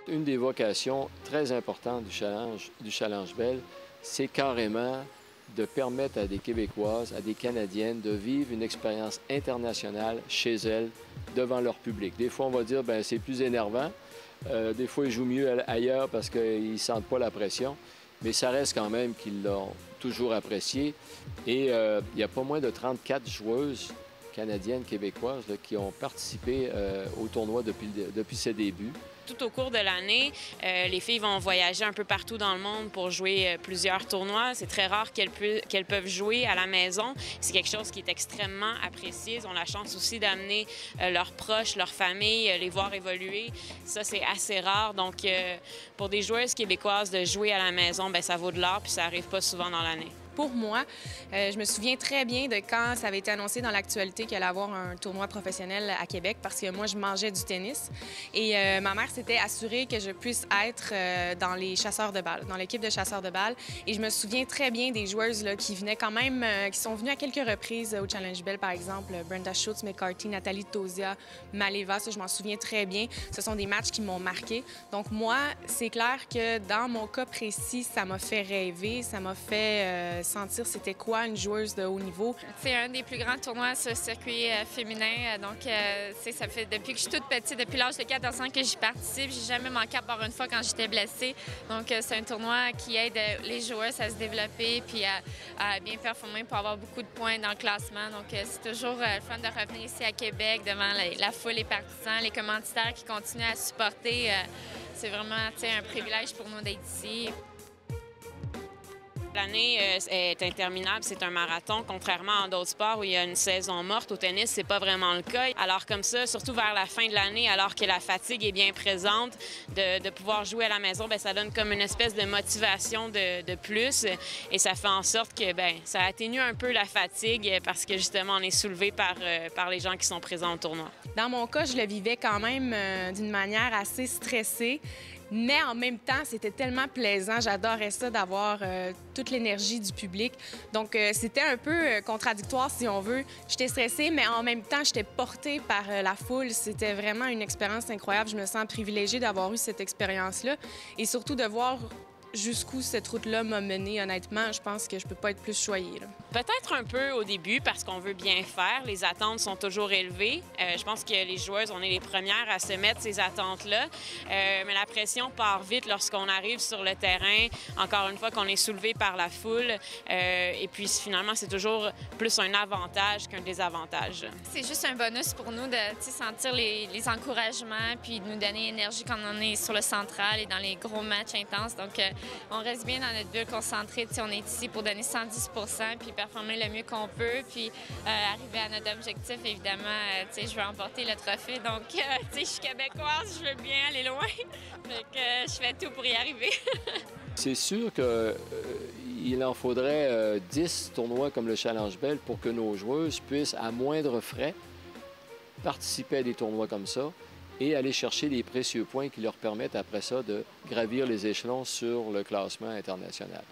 Une des vocations très importantes du Challenge Bell, c'est carrément de permettre à des Québécoises, à des Canadiennes de vivre une expérience internationale chez elles, devant leur public. Des fois, on va dire, bien, c'est plus énervant. Des fois, ils jouent mieux ailleurs parce qu'ils ne sentent pas la pression. Mais ça reste quand même qu'ils l'ont toujours apprécié. Et il y a pas moins de 34 joueuses canadiennes, québécoises, là, qui ont participé au tournoi depuis ses débuts. Tout au cours de l'année, les filles vont voyager un peu partout dans le monde pour jouer plusieurs tournois. C'est très rare qu'elles peuvent jouer à la maison. C'est quelque chose qui est extrêmement apprécié. Ils ont la chance aussi d'amener leurs proches, leurs familles, les voir évoluer. Ça, c'est assez rare. Donc, pour des joueuses québécoises, de jouer à la maison, bien, ça vaut de l'or, puis ça n'arrive pas souvent dans l'année. Pour moi, je me souviens très bien de quand ça avait été annoncé dans l'actualité qu'il allait y avoir un tournoi professionnel à Québec parce que moi, je mangeais du tennis. Et ma mère s'était assurée que je puisse être dans les chasseurs de balles, dans l'équipe de chasseurs de balles. Et je me souviens très bien des joueuses là, qui venaient quand même, qui sont venues à quelques reprises au Challenge Bell, par exemple, Brenda Schultz-McCarthy, Nathalie Tosia, Maleva, ça, je m'en souviens très bien. Ce sont des matchs qui m'ont marqué. Donc moi, c'est clair que dans mon cas précis, ça m'a fait rêver, ça m'a fait sentir c'était quoi une joueuse de haut niveau. C'est un des plus grands tournois sur le circuit féminin. Donc, ça fait depuis que je suis toute petite, depuis l'âge de 14 ans que j'y participe. J'ai jamais manqué à part une fois quand j'étais blessée. Donc, c'est un tournoi qui aide les joueuses à se développer puis à bien performer pour avoir beaucoup de points dans le classement. Donc, c'est toujours le fun de revenir ici à Québec devant la foule, les partisans, les commanditaires qui continuent à supporter. C'est vraiment un privilège pour nous d'être ici. L'année est interminable, c'est un marathon, contrairement à d'autres sports où il y a une saison morte. Au tennis, c'est pas vraiment le cas. Alors comme ça, surtout vers la fin de l'année, alors que la fatigue est bien présente, de pouvoir jouer à la maison, bien, ça donne comme une espèce de motivation de plus et ça fait en sorte que bien, ça atténue un peu la fatigue parce que justement, on est soulevé par les gens qui sont présents au tournoi. Dans mon cas, je le vivais quand même d'une manière assez stressée. Mais en même temps, c'était tellement plaisant. J'adorais ça d'avoir toute l'énergie du public. Donc, c'était un peu contradictoire, si on veut. J'étais stressée, mais en même temps, j'étais portée par la foule. C'était vraiment une expérience incroyable. Je me sens privilégiée d'avoir eu cette expérience-là et surtout de voir jusqu'où cette route-là m'a menée, honnêtement, je pense que je peux pas être plus choyée. Peut-être un peu au début parce qu'on veut bien faire. Les attentes sont toujours élevées. Je pense que les joueuses, on est les premières à se mettre ces attentes-là. Mais la pression part vite lorsqu'on arrive sur le terrain. Encore une fois, qu'on est soulevé par la foule. Et puis finalement, c'est toujours plus un avantage qu'un désavantage. C'est juste un bonus pour nous de sentir les encouragements puis de nous donner énergie quand on est sur le central et dans les gros matchs intenses. Donc, on reste bien dans notre bulle concentrée. On est ici pour donner 110 puis performer le mieux qu'on peut. Puis arriver à notre objectif, évidemment, je veux emporter le trophée. Donc, je suis québécoise, je veux bien aller loin. Donc, je fais tout pour y arriver. C'est sûr qu'il en faudrait 10 tournois comme le Challenge Bell pour que nos joueuses puissent, à moindre frais, participer à des tournois comme ça et aller chercher les précieux points qui leur permettent après ça de gravir les échelons sur le classement international.